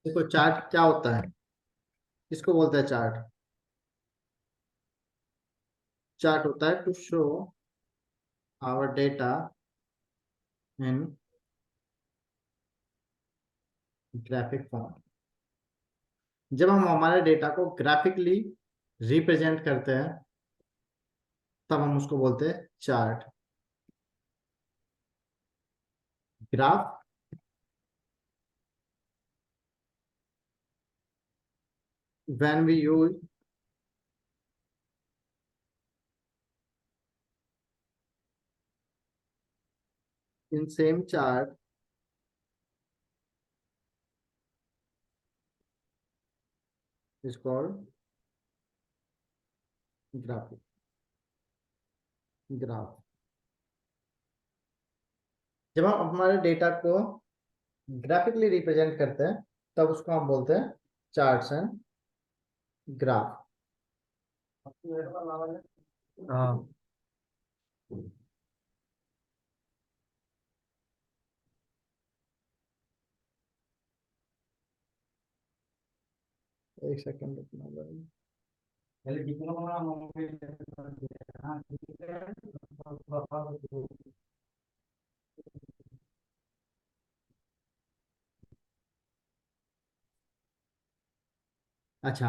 देखो चार्ट क्या होता है, किसको बोलते हैं चार्ट? चार्ट होता है to show our data in graphic form. जब हम हमारे डेटा को ग्राफिकली रिप्रेजेंट करते हैं तब हम उसको बोलते हैं chart. Graph when we use in same chart is called graphic graph. जब हम हमारे डेटा को ग्राफिकली रिप्रेजेंट करते हैं तब उसको हम बोलते हैं चार्ट्स एंड ग्राफ। हाँ। एक सेकंड रुकना भाई। पहले कितना बड़ा मोबाइल है? हाँ, ठीक है। अच्छा,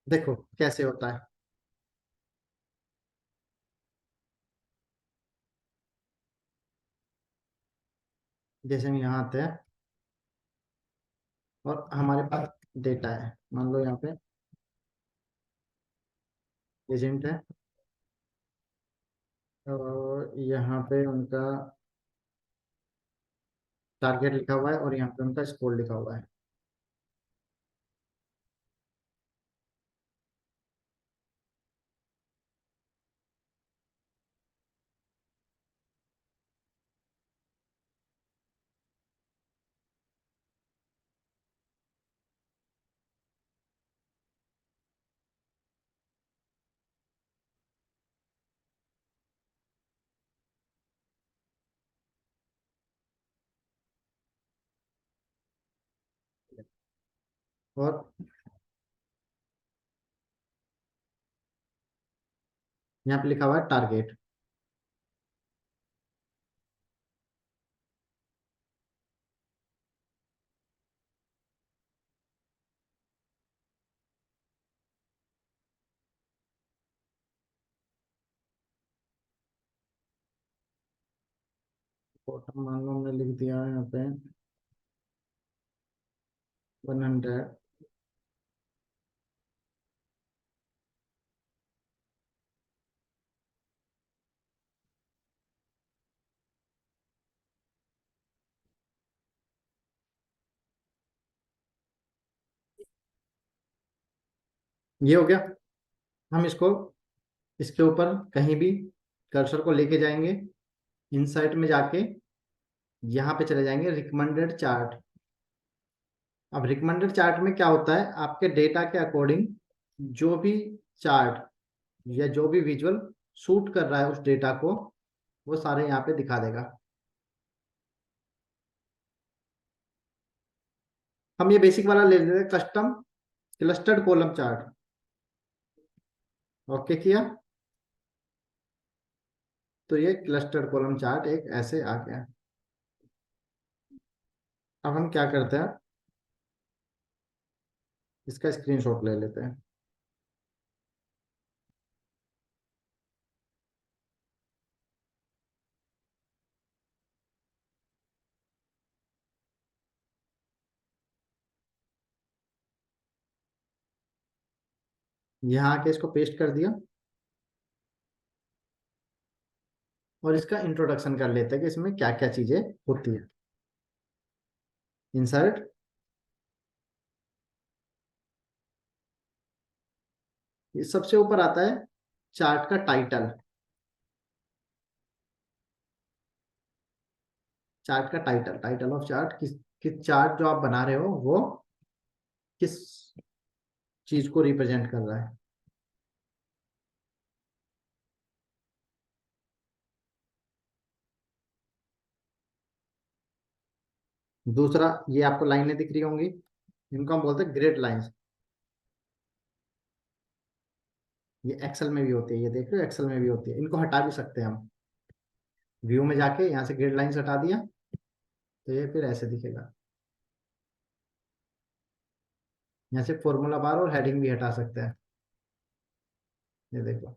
देखो कैसे होता है। जैसे हम यहाँ आते हैं और हमारे पास डेटा है, मान लो यहाँ पे एजेंट है और यहाँ पे उनका टारगेट लिखा हुआ है और यहाँ पे उनका स्कोर लिखा हुआ है। और यहाँ पे लिखा हुआ है टारगेट। बॉटम मान लो हमने लिख दिया है यहाँ पे 100। ये हो गया। हम इसको इसके ऊपर कहीं भी कर्सर को लेके जाएंगे, इनसाइट में जाके यहाँ पे चले जाएंगे रिकमेंडेड चार्ट। अब रिकमेंडेड चार्ट में क्या होता है, आपके डेटा के अकॉर्डिंग जो भी चार्ट या जो भी विजुअल सूट कर रहा है उस डेटा को, वो सारे यहाँ पे दिखा देगा। हम ये बेसिक वाला ले लेते हैं, custom clustered column chart. Okay किया, तो ये क्लस्टर्ड कॉलम चार्ट एक ऐसे आ गया। अब हम क्या करते हैं, इसका स्क्रीनशॉट ले लेते हैं। यहाँ आके इसको पेस्ट कर दिया और इसका इंट्रोडक्शन कर लेते हैं कि इसमें क्या क्या चीजें होती है। इंसर्ट, ये सबसे ऊपर आता है चार्ट का टाइटल। चार्ट का टाइटल, टाइटल ऑफ चार्ट, किस चार्ट जो आप बना रहे हो वो किस चीज को रिप्रेजेंट कर रहा है। दूसरा, ये आपको लाइनें दिख रही होंगी, इनको हम बोलते हैं ग्रिड लाइंस। ये एक्सेल में भी होती है, ये देख रहे हो, एक्सेल में भी होती है। इनको हटा भी सकते हैं हम। व्यू में जाके यहाँ से ग्रिड लाइंस हटा दिया, तो ये फिर ऐसे दिखेगा। यहाँ से फॉर्मूला बार और हेडिंग भी हटा सकते हैं, ये देखो।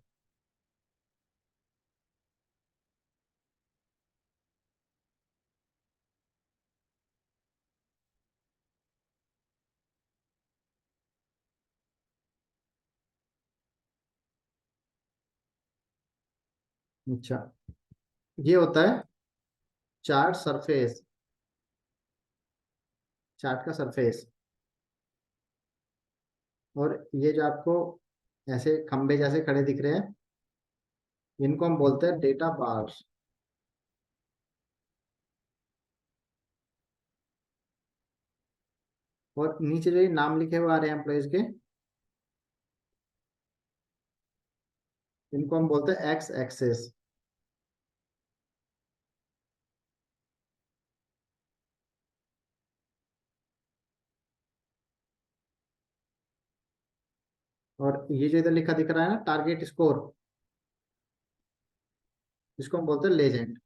अच्छा, ये होता है चार्ट सरफेस, चार्ट का सरफेस। और ये जो आपको ऐसे खंबे जैसे खड़े दिख रहे हैं, इनको हम बोलते हैं डेटा बार्स। और नीचे जो ये नाम लिखे हुए आ रहे हैं एम्प्लॉयज के, इनको हम बोलते हैं एक्स एक्सेस। और ये जो इधर लिखा दिख रहा है ना, टारगेट स्कोर, इसको हम बोलते हैं लेजेंड।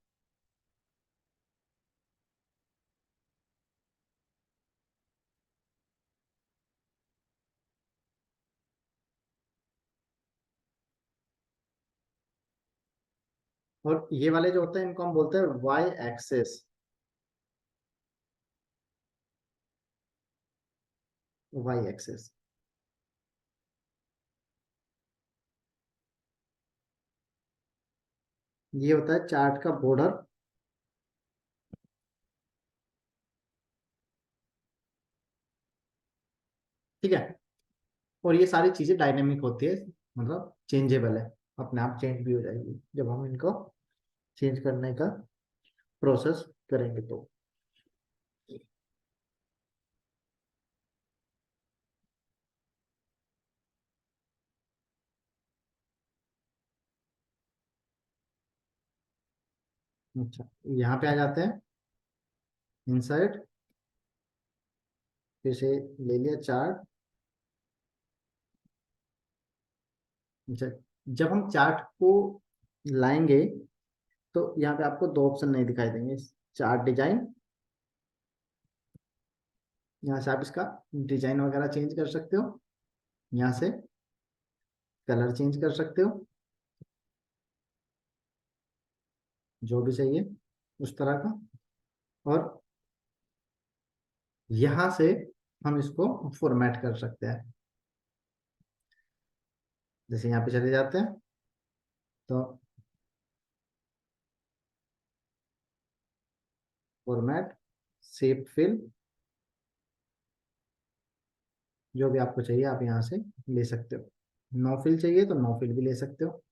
और ये वाले जो होते हैं, इनको हम बोलते हैं वाई एक्सेस। Y access. ये होता है चार्ट का बॉर्डर। ठीक है। और ये सारी चीजें डायनेमिक होती है, मतलब चेंजेबल है, अपने आप चेंज भी हो जाएगी जब हम इनको चेंज करने का प्रोसेस करेंगे तो। अच्छा, यहाँ पे आ जाते हैं, इंसर्ट, फिर से ले लिया चार्ट। अच्छा, जब हम चार्ट को लाएंगे तो यहाँ पे आपको दो ऑप्शन नहीं दिखाई देंगे। चार्ट डिजाइन, यहाँ से आप इसका डिजाइन वगैरह चेंज कर सकते हो, यहाँ से कलर चेंज कर सकते हो, जो भी चाहिए उस तरह का। और यहाँ से हम इसको फॉर्मेट कर सकते हैं। जैसे यहाँ पे चले जाते हैं, तो फॉर्मेट, शेप फिल, जो भी आपको चाहिए आप यहाँ से ले सकते हो। नो फिल चाहिए तो नो फिल भी ले सकते हो।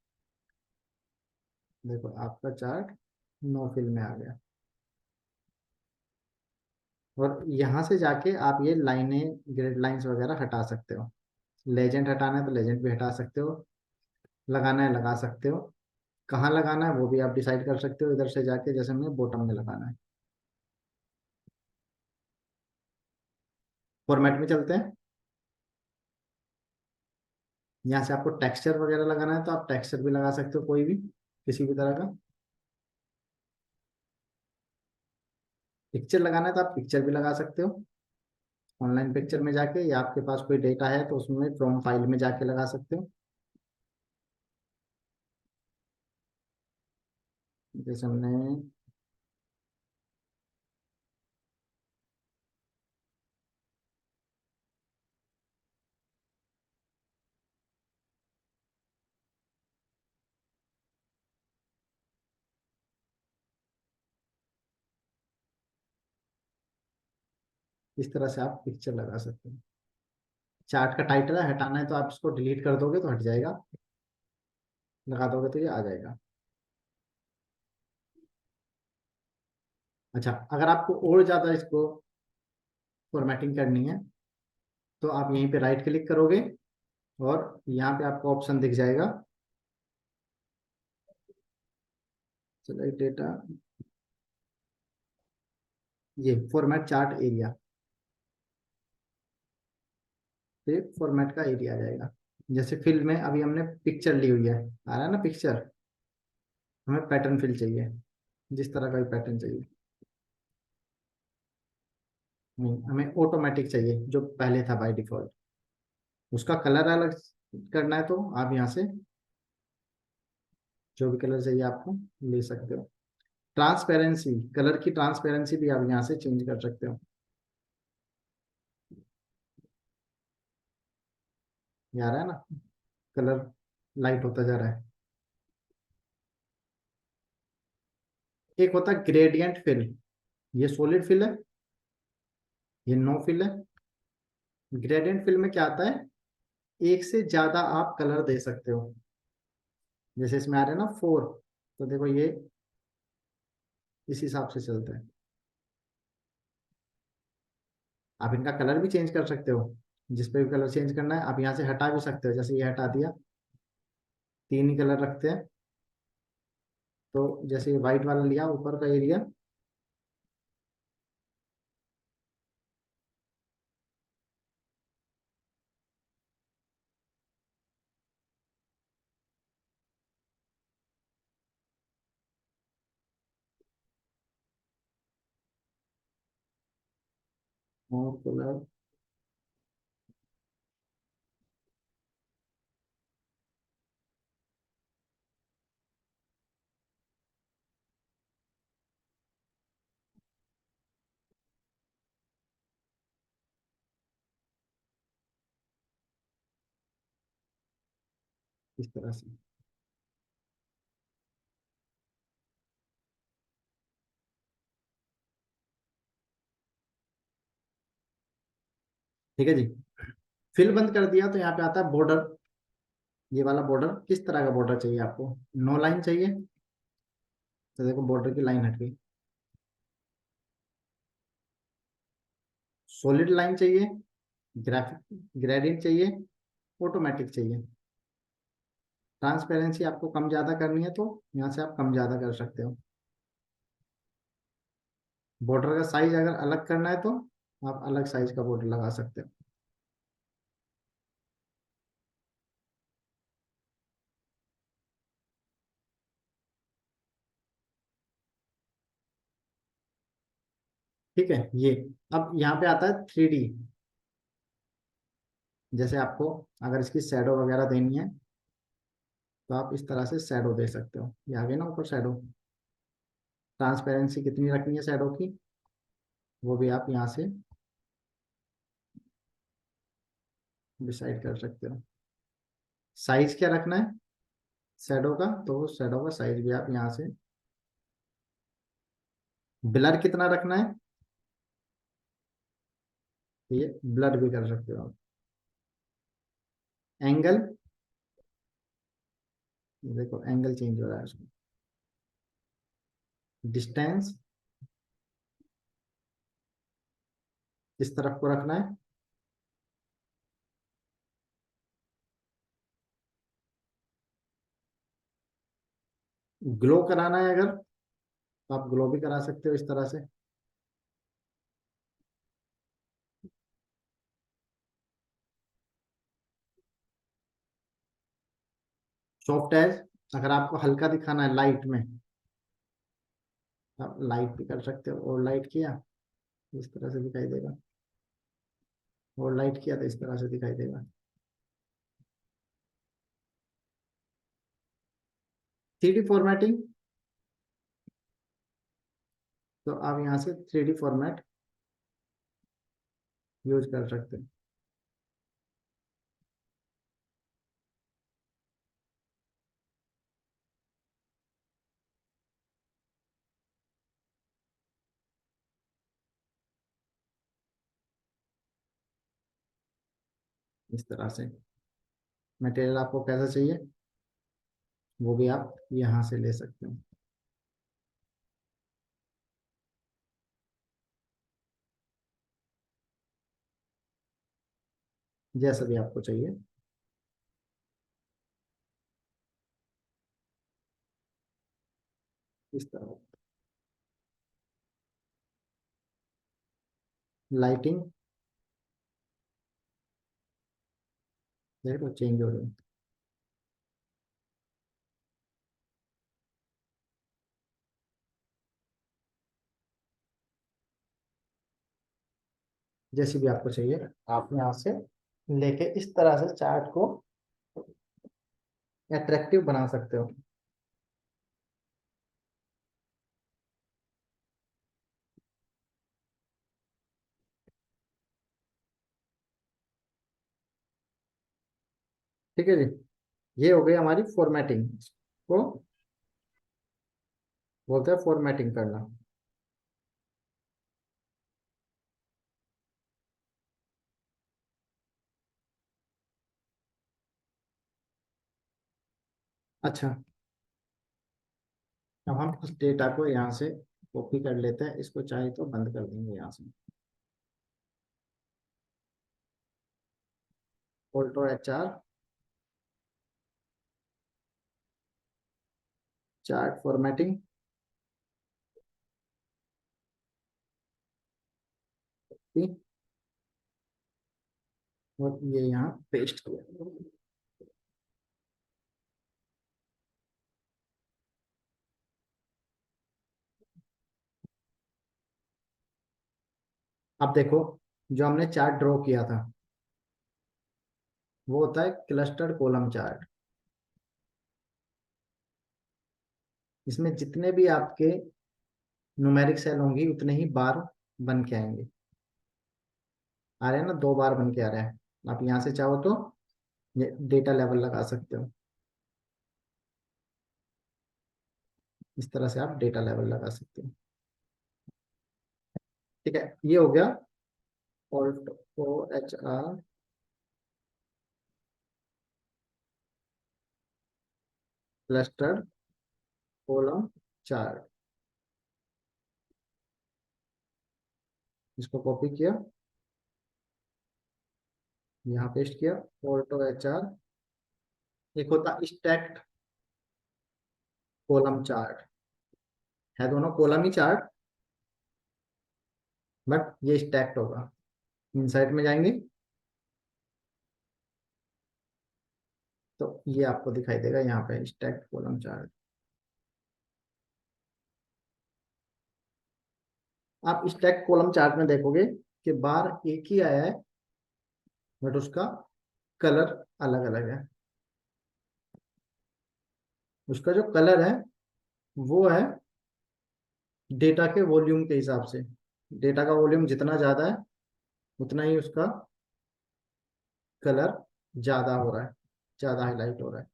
देखो आपका चार्ट नो फिल में आ गया। और यहाँ से जाके आप ये लाइनें, ग्रिड लाइंस वगैरह हटा सकते हो। लेजेंड हटाना है तो लेजेंड भी हटा सकते हो, लगाना है लगा सकते हो। कहाँ लगाना है वो भी आप डिसाइड कर सकते हो, इधर से जाके, जैसे हमने बॉटम में लगाना है। फॉर्मेट में चलते हैं। यहाँ से आपको टेक्सचर वगैरह लगाना है तो आप टेक्सचर भी लगा सकते हो, कोई भी, किसी भी तरह का। पिक्चर लगाना है तो आप पिक्चर भी लगा सकते हो, ऑनलाइन पिक्चर में जाके, या आपके पास कोई डेटा है तो उसमें फ्रॉम फाइल में जाके लगा सकते हो। जैसे हमने, इस तरह से आप पिक्चर लगा सकते हो। चार्ट का टाइटल है, हटाना है तो आप इसको डिलीट कर दोगे तो हट जाएगा, लगा दोगे तो ये आ जाएगा। अच्छा, अगर आपको और ज्यादा इसको फॉर्मेटिंग करनी है तो आप यहीं पे राइट क्लिक करोगे, और यहाँ पे आपको ऑप्शन दिख जाएगा, सेलेक्ट डेटा, ये फॉर्मेट चार्ट एरिया, ये फॉर्मेट का एरिया आ जाएगा। जैसे फिल में अभी हमने पिक्चर ली हुई है, आ रहा है ना पिक्चर, हमें पैटर्न फिल चाहिए, जिस तरह का भी पैटर्न चाहिए। नहीं, हमें ऑटोमेटिक चाहिए जो पहले था बाय डिफॉल्ट। उसका कलर अलग करना है तो आप यहाँ से जो भी कलर चाहिए आपको ले सकते हो। ट्रांसपेरेंसी, कलर की ट्रांसपेरेंसी भी आप यहाँ से चेंज कर सकते हो। ये आ रहा है ना, कलर लाइट होता जा रहा है। एक होता है ग्रेडियंट फिल, ये सॉलिड फिल है, ये नो फिल है। ग्रेडियंट फिल में क्या आता है, एक से ज्यादा आप कलर दे सकते हो। जैसे इसमें आ रहे हैं ना 4, तो देखो ये इस हिसाब से चलता है। आप इनका कलर भी चेंज कर सकते हो, जिस पे भी कलर चेंज करना है आप यहाँ से हटा भी सकते हो। जैसे ये हटा दिया, तीन ही कलर रखते हैं। तो जैसे ये व्हाइट वाला लिया ऊपर का एरिया, और कलर इस तरह से। ठीक है जी, फिल बंद कर दिया तो यहाँ पे आता है बॉर्डर। ये वाला बॉर्डर किस तरह का बॉर्डर चाहिए आपको, नो लाइन चाहिए, तो देखो बॉर्डर की लाइन हट गई। सॉलिड लाइन चाहिए, ग्राफिक ग्रेडियंट चाहिए, ऑटोमेटिक चाहिए। ट्रांसपेरेंसी आपको कम ज्यादा करनी है तो यहाँ से आप कम ज्यादा कर सकते हो। बॉर्डर का साइज अगर अलग करना है तो आप अलग साइज का बॉर्डर लगा सकते हो। ठीक है ये। अब यहाँ पे आता है 3D। जैसे आपको अगर इसकी शैडो वगैरह देनी है तो आप इस तरह से शैडो दे सकते हो। ये आ गई ना ऊपर शैडो। ट्रांसपेरेंसी कितनी रखनी है शैडो की, वो भी आप यहाँ से डिसाइड कर सकते हो। साइज क्या रखना है शैडो का, तो शैडो का साइज भी आप यहाँ से। ब्लर कितना रखना है, ये ब्लर भी कर सकते हो आप। एंगल, देखो एंगल चेंज हो रहा है उसमें। डिस्टेंस इस तरफ को रखना है। ग्लो कराना है अगर, तो आप ग्लो भी करा सकते हो इस तरह से। सॉफ्ट एज, अगर आपको हल्का दिखाना है लाइट में, आप लाइट भी कर सकते हो। और लाइट किया इस तरह से दिखाई देगा, और लाइट किया तो इस तरह से दिखाई देगा। 3D फॉर्मेटिंग, तो आप यहाँ से 3D फॉर्मेट यूज कर सकते हैं। इस तरह से मटेरियल आपको कैसा चाहिए वो भी आप यहाँ से ले सकते हो, जैसा भी आपको चाहिए। इस तरह लाइटिंग देखो चेंज हो रही है। जैसी भी आपको चाहिए आप यहाँ से लेके इस तरह से चार्ट को अट्रैक्टिव बना सकते हो। ठीक है जी, ये हो गई हमारी फॉर्मेटिंग को बोलते हैं फॉर्मेटिंग करना। अच्छा, अब हम इस डेटा को यहाँ से कॉपी कर लेते हैं, इसको चाहे तो बंद कर देंगे यहाँ से। ऑल्टो HR, चार्ट फॉर्मेटिंग, और ये यहाँ पेस्ट किया। अब देखो, जो हमने चार्ट ड्रॉ किया था वो होता है क्लस्टर्ड कॉलम चार्ट। इसमें जितने भी आपके न्यूमेरिक सेल होंगी उतने ही बार बन के आएंगे। आ रहे हैं ना, 2 बार बन के आ रहे हैं। आप यहाँ से चाहो तो ये डेटा लेवल लगा सकते हो। इस तरह से आप डेटा लेवल लगा सकते हो। ठीक है, ये हो गया alt OHR clustered column chart. इसको कॉपी किया, यहाँ पेस्ट किया। ऑल्टो HR, एक होता स्टैक्ड कॉलम चार्ट, है दोनों कॉलम ही चार्ट, बट ये स्टैक्ड होगा। इनसाइट में जाएंगे तो ये आपको दिखाई देगा यहाँ पे स्टैक्ड कॉलम चार्ट। आप स्टैक्ड कॉलम चार्ट में देखोगे कि बार एक ही आया है, बट उसका कलर अलग अलग है। उसका जो कलर है वो है डेटा के वॉल्यूम के हिसाब से। डेटा का वॉल्यूम जितना ज्यादा है उतना ही उसका कलर ज्यादा हो रहा है, ज्यादा हाईलाइट हो रहा है।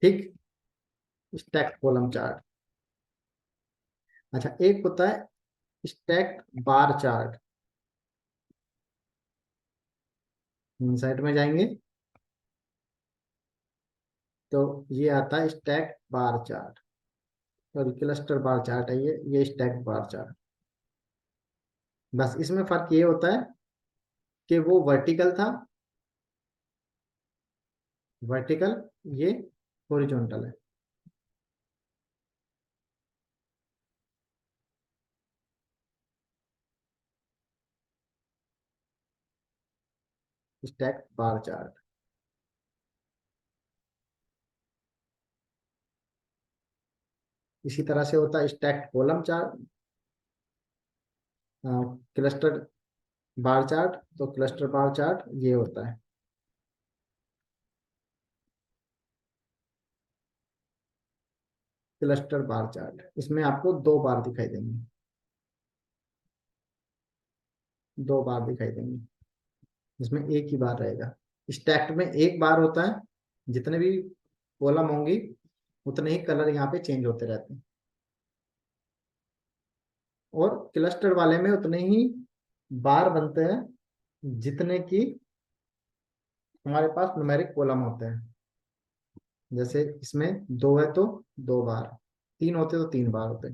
ठीक, स्टैक्ड कॉलम चार्ट। अच्छा, एक होता है स्टैक्ड बार चार्ट। इनसाइट में जाएंगे तो ये आता है स्टैक्ड बार चार्ट, और क्लस्टर बार चार्ट है ये स्टैक्ड बार चार्ट। बस इसमें फर्क ये होता है कि वो वर्टिकल था, वर्टिकल, ये हॉरिजॉन्टल है। Stacked bar chart. इसी तरह से होता है stacked column chart, cluster bar chart. तो क्लस्टर बार चार्ट ये होता है। क्लस्टर बार चार्ट इसमें आपको 2 बार दिखाई देंगे, 2 बार दिखाई देंगे। इसमें एक ही बार रहेगा। स्टैक्ड में एक बार होता है, जितने भी कॉलम होंगी उतने ही कलर यहाँ पे चेंज होते रहते हैं। और क्लस्टर वाले में उतने ही बार बनते हैं जितने की हमारे पास न्यूमेरिक कॉलम होते हैं। जैसे इसमें 2 है तो 2 बार, 3 होते तो 3 बार होते।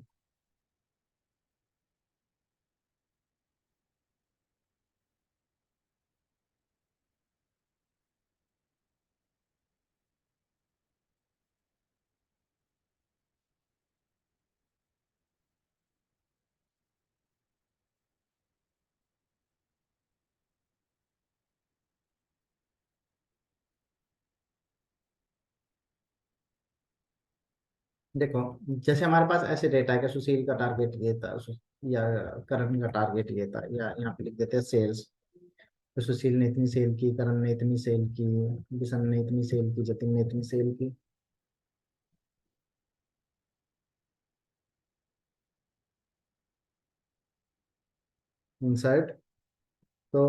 देखो, जैसे हमारे पास ऐसे डेटा है कि सुशील का टारगेट ये था, या करण का टारगेट ये था, या यहाँ पे लिख देते हैं सेल्स। तो सुशील ने इतनी सेल की, करण ने इतनी सेल की, किशन ने इतनी सेल की, जतिन ने इतनी सेल की। इंसर्ट। तो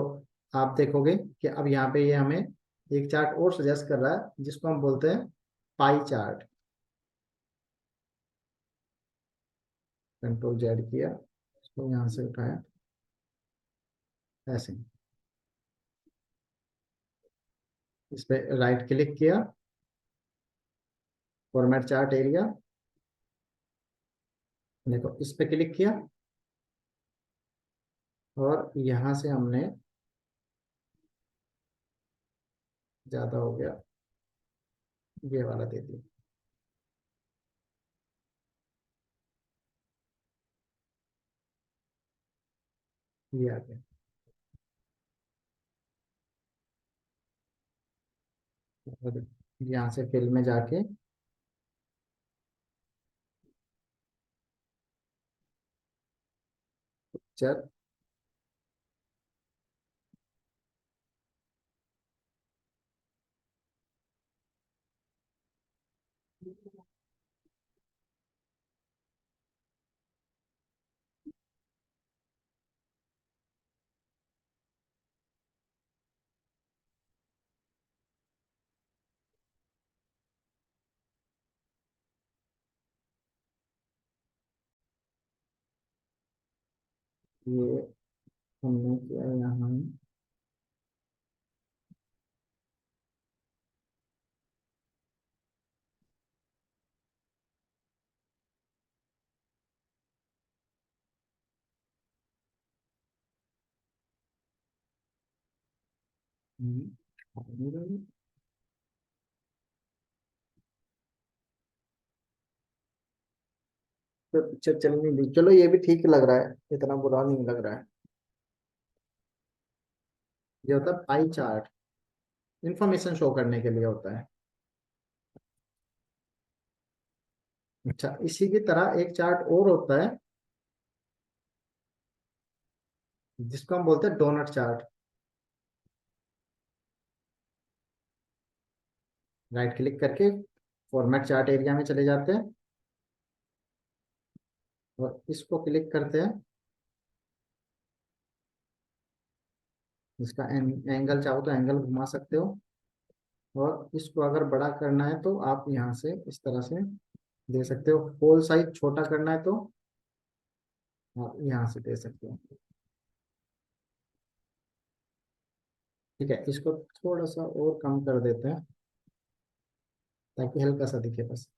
आप देखोगे कि अब यहाँ पे ये हमें एक चार्ट और सजेस्ट कर रहा है, जिसको हम बोलते हैं पाई चार्ट। कंट्रोल जेड किया, इसको यहाँ से उठाया, ऐसे इस पे राइट क्लिक किया, फॉर्मेट चार्ट एरिया, देखो इस पे क्लिक किया, और यहाँ से हमने, ज्यादा हो गया, ये वाला दे दिया, ये आ गया। और यहाँ से फिल में जाके, पिक्चर, ये हमने किया यहाँ। हम्म, तो पिक्चर चलनी दी, चलो ये भी ठीक लग रहा है, इतना बुरा नहीं लग रहा है। ये होता है पाई चार्ट, इंफॉर्मेशन शो करने के लिए होता है। अच्छा, इसी की तरह एक चार्ट और होता है, जिसको हम बोलते हैं डोनट चार्ट। राइट क्लिक करके फॉर्मेट चार्ट एरिया में चले जाते हैं, और इसको क्लिक करते हैं। इसका एंगल चाहो तो एंगल घुमा सकते हो, और इसको अगर बड़ा करना है तो आप यहाँ से इस तरह से दे सकते हो। होल साइज छोटा करना है तो आप यहाँ से दे सकते हो। ठीक है, इसको थोड़ा सा और कम कर देते हैं, ताकि हल्का सा दिखे बस।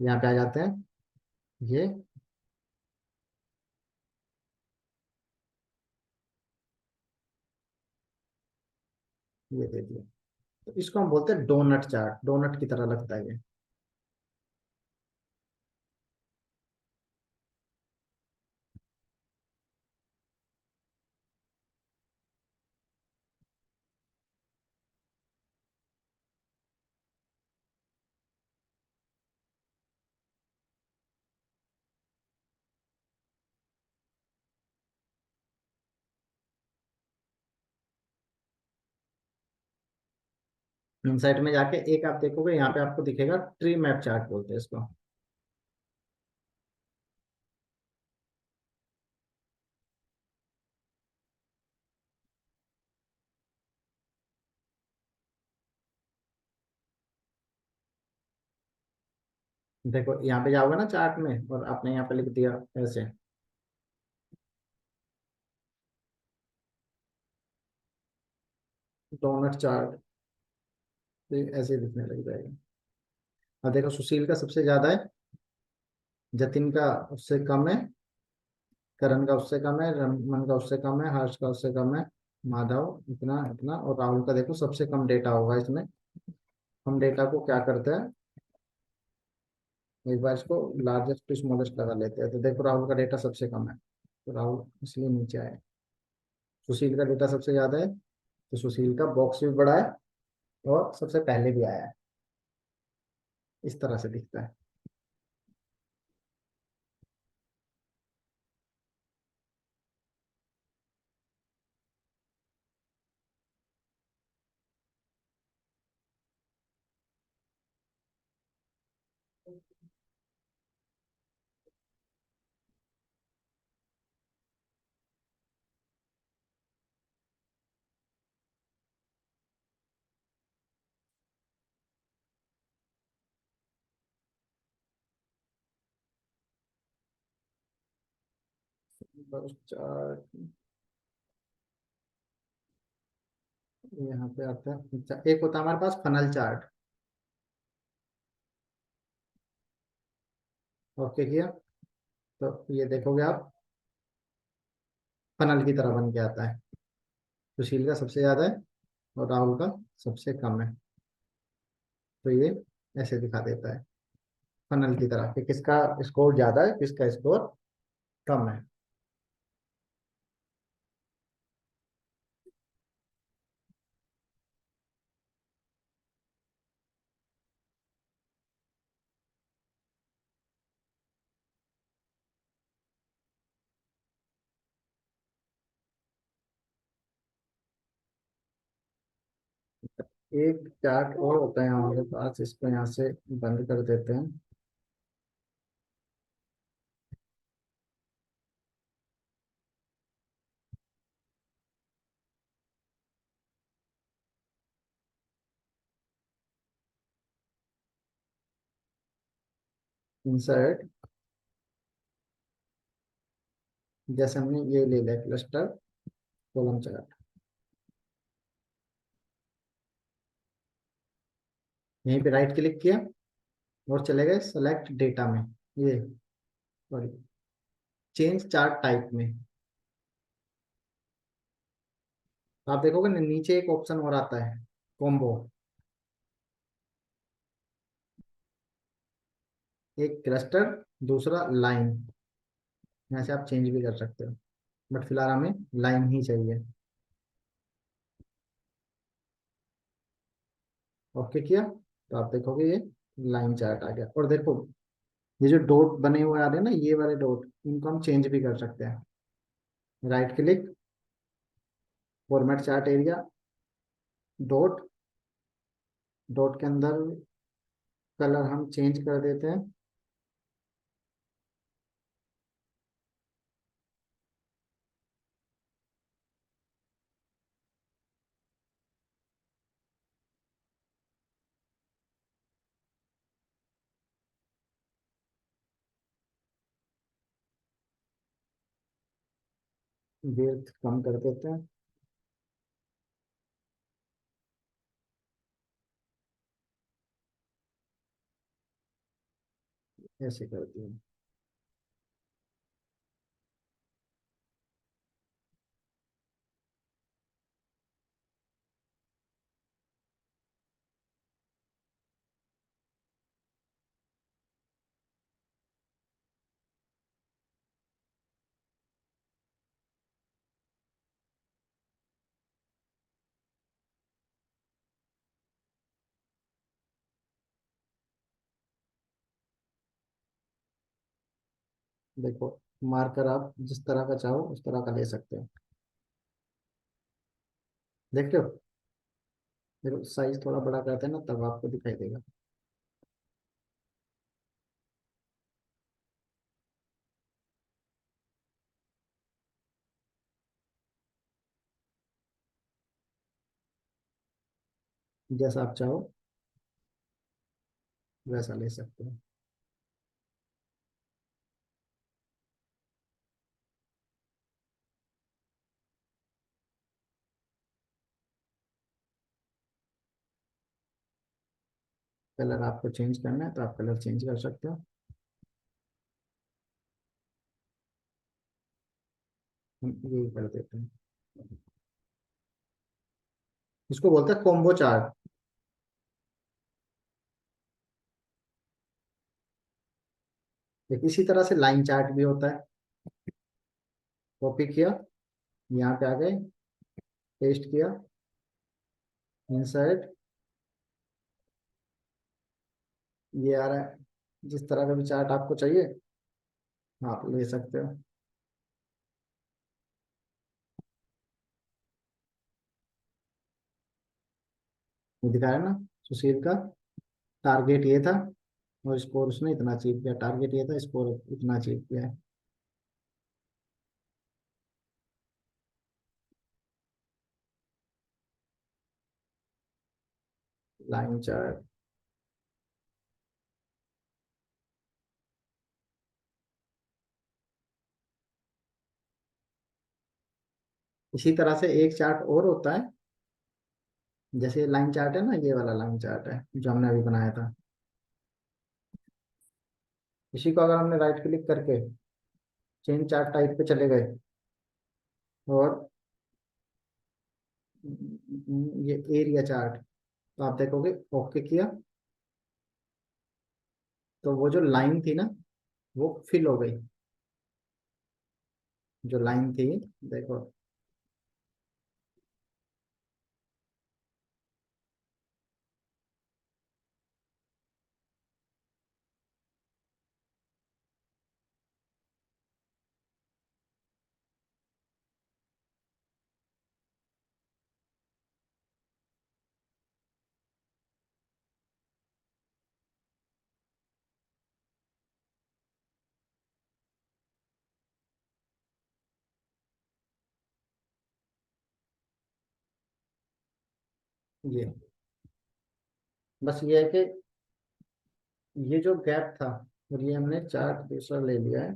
यहाँ पे आ जाते हैं, ये ये दे दिया। तो इसको हम बोलते हैं डोनट चार्ट, डोनट की तरह लगता है ये। इनसाइट में जाके एक आप देखोगे, यहाँ पे आपको दिखेगा ट्री मैप चार्ट बोलते हैं इसको। देखो यहाँ पे जाओगे ना चार्ट में, और आपने यहाँ पे लिख दिया ऐसे, डोनट चार्ट, तो ये ऐसे दिखने लग जाएगा। अब देखो, सुशील का सबसे ज्यादा है, जतिन का उससे कम है, करण का उससे कम है, रमन का उससे कम है, हर्ष का उससे कम है, माधव इतना इतना, और राहुल का देखो सबसे कम डेटा होगा इसमें। हम डेटा को क्या करते हैं, एक बार इसको लार्जेस्ट टू स्मॉलेस्ट लगा लेते हैं, तो देखो राहुल का डेटा सबसे कम है, तो राहुल इसलिए नीचे आए। सुशील का डेटा सबसे ज्यादा है, तो सुशील का बॉक्स भी बड़ा है और सबसे पहले भी आया है। इस तरह से दिखता है। बस चार्ट यहाँ पे आता है। अच्छा, एक होता है हमारे पास फनल चार्ट। ओके किया, तो ये देखोगे आप, फनल की तरह बन के आता है। सुशील का सबसे ज्यादा है और राहुल का सबसे कम है। तो ये ऐसे दिखा देता है, फनल की तरह, कि किसका स्कोर ज्यादा है, किसका स्कोर कम है। एक चार्ट और होता है हमारे पास, इसको यहाँ से बंद कर देते हैं। इंसर्ट, जैसे हमने ये ले लिया क्लस्टर कॉलम चार्ट, यहीं पे राइट क्लिक किया और चले गए सेलेक्ट डेटा में, ये सॉरी, चेंज चार्ट टाइप में। आप देखोगे ना, नीचे एक ऑप्शन और आता है, कॉम्बो। एक क्लस्टर, दूसरा लाइन। यहाँ से आप चेंज भी कर सकते हो, बट फिलहाल हमें लाइन ही चाहिए। ओके किया, तो आप देखोगे ये लाइन चार्ट आ गया। और देखो, ये जो डॉट बने हुए आ रहे हैं ना, ये वाले डॉट, इनको हम चेंज भी कर सकते हैं। Right click, format chart area, dot, dot के अंदर कलर हम चेंज कर देते हैं। विड्थ कम कर देते हैं। ऐसे कर दिए। देखो, मार्कर आप जिस तरह का चाहो उस तरह का ले सकते हो। देखते हो, देखो साइज थोड़ा बड़ा करते हैं ना, तब आपको दिखाई देगा। जैसा आप चाहो वैसा ले सकते हो। कलर आपको चेंज करना है तो आप कलर चेंज कर सकते हो। हम ये कर देते हैं। इसको बोलते हैं कॉम्बो चार्ट। एक इसी तरह से लाइन चार्ट भी होता है। कॉपी किया, यहाँ पे आ गए, पेस्ट किया, इंसर्ट, ये आ रहा है। जिस तरह का भी चार्ट आपको चाहिए आप ले सकते हो। ये दिखाया ना, सुशील का टारगेट ये था और स्कोर उसने इतना अचीव किया, टारगेट ये था, स्कोर इतना अचीव किया है। Line chart. इसी तरह से एक चार्ट और होता है, जैसे लाइन चार्ट है ना, ये वाला लाइन चार्ट है जो हमने अभी बनाया था। इसी को अगर हमने राइट क्लिक करके चेंज चार्ट टाइप पे चले गए और ये एरिया चार्ट, तो आप देखोगे ओके किया तो वो जो लाइन थी ना वो फिल हो गई, जो लाइन थी, देखो। ये बस ये है कि ये जो गैप था, और ये हमने चार्ट दूसरा ले लिया है,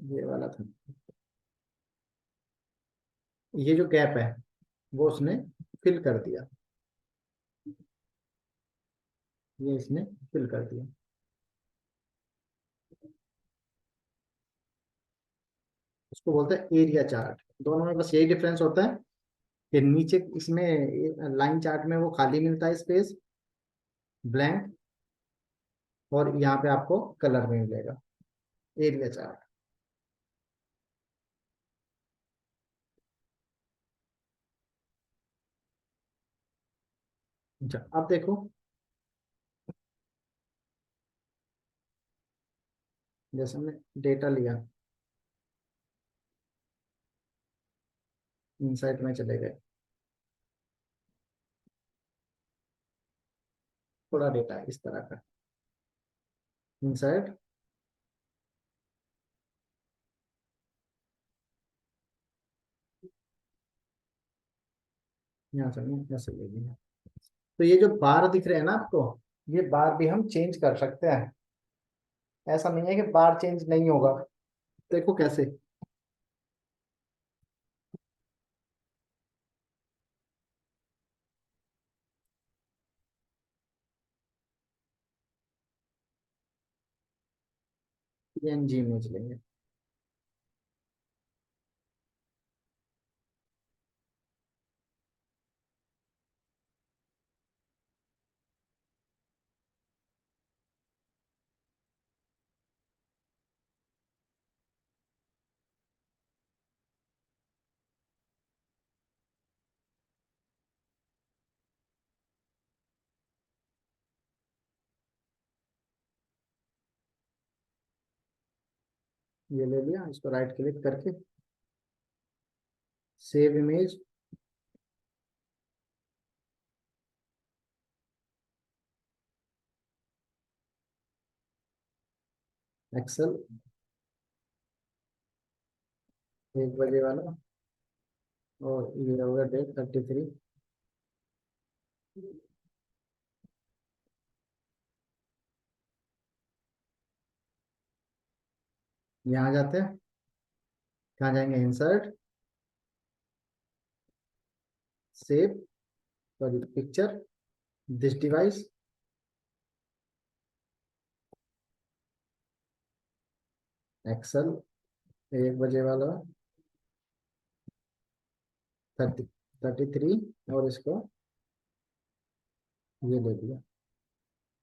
ये वाला था, ये जो गैप है वो उसने फिल कर दिया, ये इसने फिल कर दिया। उसको बोलते हैं एरिया चार्ट। दोनों में बस यही डिफरेंस होता है कि नीचे इसमें लाइन चार्ट में वो खाली मिलता है स्पेस, ब्लैंक, और यहाँ पे आपको कलर में मिलेगा एरिया चार्ट। अच्छा अब देखो, जैसे हमने डेटा लिया, इनसाइट में चले गए, थोड़ा डेटा इस तरह का, इनसाइट, यहाँ से हमने ऐसे ले लिया। तो ये जो बार दिख रहे हैं ना आपको, ये बार भी हम चेंज कर सकते हैं, ऐसा नहीं है कि बार चेंज नहीं होगा। देखो कैसे, पीएनजी इमेज लेंगे, ये ले लिया, इसको राइट क्लिक करके सेव इमेज, एक्सेल, 1 बजे वाला, और ये होगा डेट 33। यहाँ जाते हैं, कहाँ जाएंगे, insert, save, sorry picture, this device, Excel, 1 बजे वाला, 33, और इसको ये ले लिया।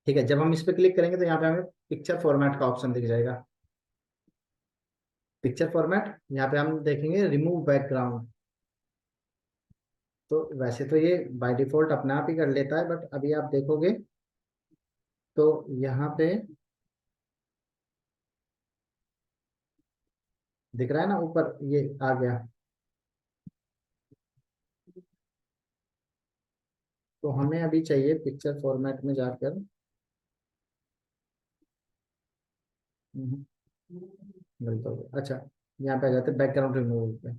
ठीक है, जब हम इस पे क्लिक करेंगे तो यहाँ पे हमें पिक्चर फॉर्मेट का ऑप्शन दिख जाएगा। पिक्चर फॉर्मेट, यहाँ पे हम देखेंगे रिमूव बैकग्राउंड। तो वैसे तो ये बाय डिफॉल्ट अपने आप ही कर लेता है, बट अभी आप देखोगे तो यहाँ पे दिख रहा है ना, ऊपर ये आ गया। तो हमें अभी चाहिए पिक्चर फॉर्मेट में जाकर, गलत हो गया, अच्छा, यहाँ पे आ जाते बैकग्राउंड रिमूव पे।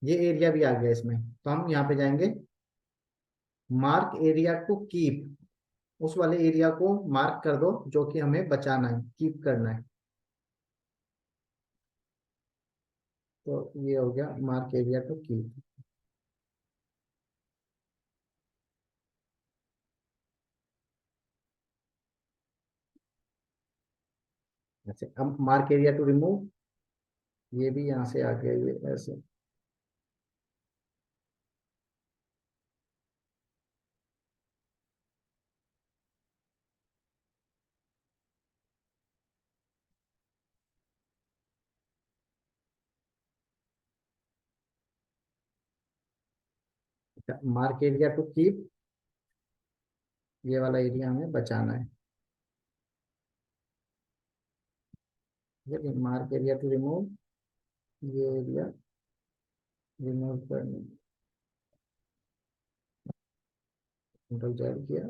ये एरिया भी आ गया इसमें, तो हम यहाँ पे जाएंगे, मार्क एरिया को कीप, उस वाले एरिया को मार्क कर दो जो कि हमें बचाना है, कीप करना है। तो ये हो गया मार्क एरिया टू कीप। ऐसे अब मार्क एरिया टू रिमूव, ये भी यहाँ से आ गया, ये ऐसे। मार्क एरिया टू कीप, ये वाला एरिया हमें बचाना है। मार्क एरिया टू रिमूव, ये एरिया रिमूव करना, कंट्रोल जेड किया,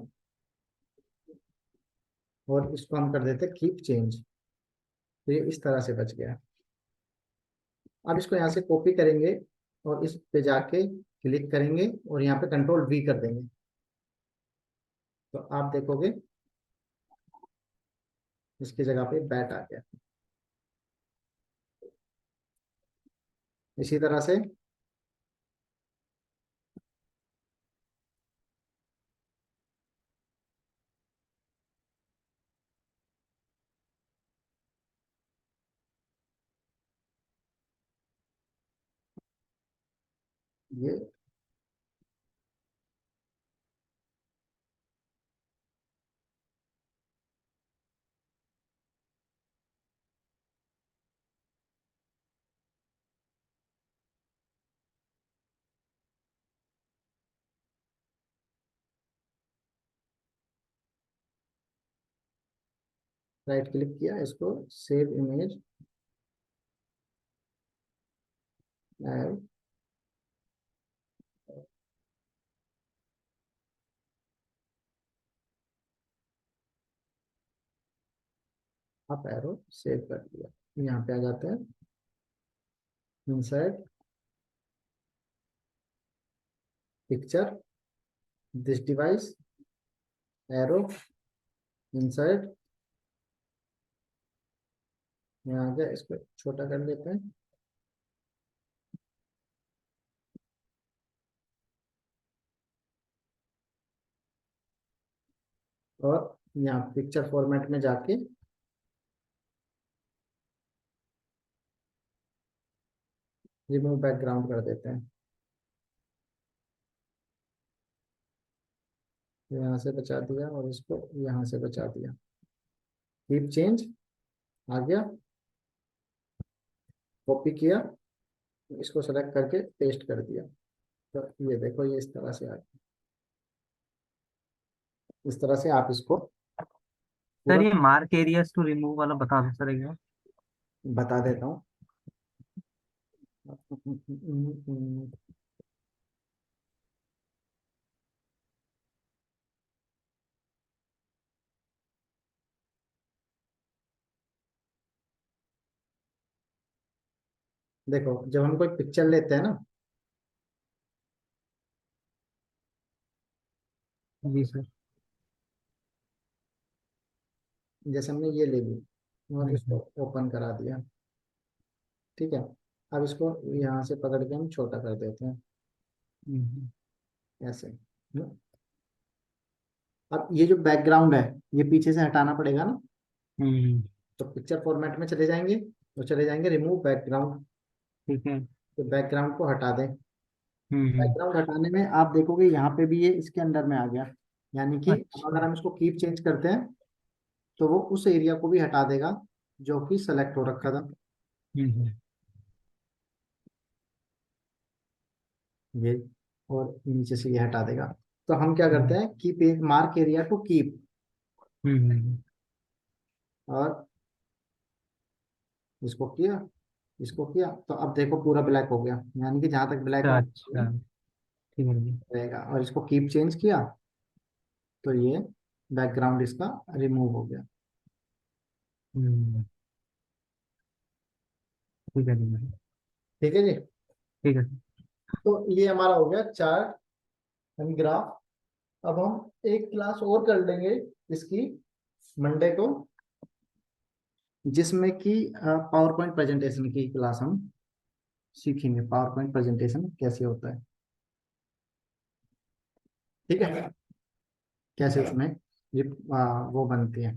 और इसको हम कर देते कीप चेंज। तो ये इस तरह से बच गया। अब इसको यहाँ से कॉपी करेंगे और इस पे जाके क्लिक करेंगे और यहाँ पे कंट्रोल वी कर देंगे। तो आप देखोगे इसकी जगह पे बैट आ गया। इसी तरह से ये राइट क्लिक किया, इसको save image as, up arrow save कर दिया। यहाँ पे आ जाते हैं insert picture, this device, arrow, insert, यहाँ आ गया, इसको छोटा कर लेते हैं। और यहाँ पिक्चर फॉर्मेट में जाके रिमूव बैकग्राउंड कर देते हैं। यहाँ से बचा दिया और इसको यहाँ से बचा दिया। कीप चेंज आ गया, कॉपी किया, इसको सेलेक्ट करके पेस्ट कर दिया। तो ये देखो, ये इस तरह से आ गया। इस तरह से आप इसको सर पूरा, ये मार्क एरियाज टू रिमूव वाला बता दो सर एक बार। बता देता हूँ। देखो, जब हम कोई पिक्चर लेते हैं ना, जी सर। जैसे हमने ये ले ली और इसको हम्म। ओपन करा दिया, ठीक है। अब इसको यहाँ से पकड़ के हम छोटा कर देते हैं, हम्म। ऐसे। अब ये जो बैकग्राउंड है, ये पीछे से हटाना पड़ेगा ना। हम्म। तो पिक्चर फॉर्मेट में चले जाएंगे, तो चले जाएंगे रिमूव बैकग्राउंड। ठीक है। तो बैकग्राउंड को हटा दें। हम्म। बैकग्राउंड हटाने में आप देखोगे यहाँ पे भी ये इसके अंडर में आ गया, यानी कि अब अच्छा। अगर हम इसको कीप चेंज करते हैं तो वो उस एरिया को भी हटा देगा जो कि सेलेक्ट हो रखा था। हम्म। ये, और नीचे से ये हटा देगा। तो हम क्या करते हम्म हैं, keep mark area to keep, hmm. और इसको किया, इसको किया, तो अब देखो पूरा ब्लैक हो गया, यानी कि जहां तक ब्लैक अच्छा होगा अच्छा, ठीक है भैया। रहेगा। और इसको कीप चेंज किया, तो ये बैकग्राउंड इसका रिमूव हो गया। हम्म। ठीक है भैया। ठीक है जी। ठीक है। तो ये हमारा हो गया चार्ट एंड ग्राफ। अब हम एक क्लास और कर लेंगे इसकी, मंडे को, जिसमें कि पावर पॉइंट प्रेजेंटेशन की क्लास हम सीखेंगे, पावर पॉइंट प्रेजेंटेशन कैसे होता है। ठीक है, कैसे उसमें ये वो बनती है,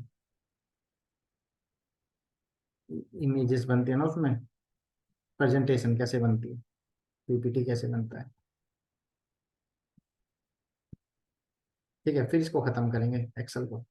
इमेजेस बनती है ना उसमें, प्रेजेंटेशन कैसे बनती है, पीपीटी कैसे बनता है। ठीक है, फिर इसको खत्म करेंगे एक्सेल को।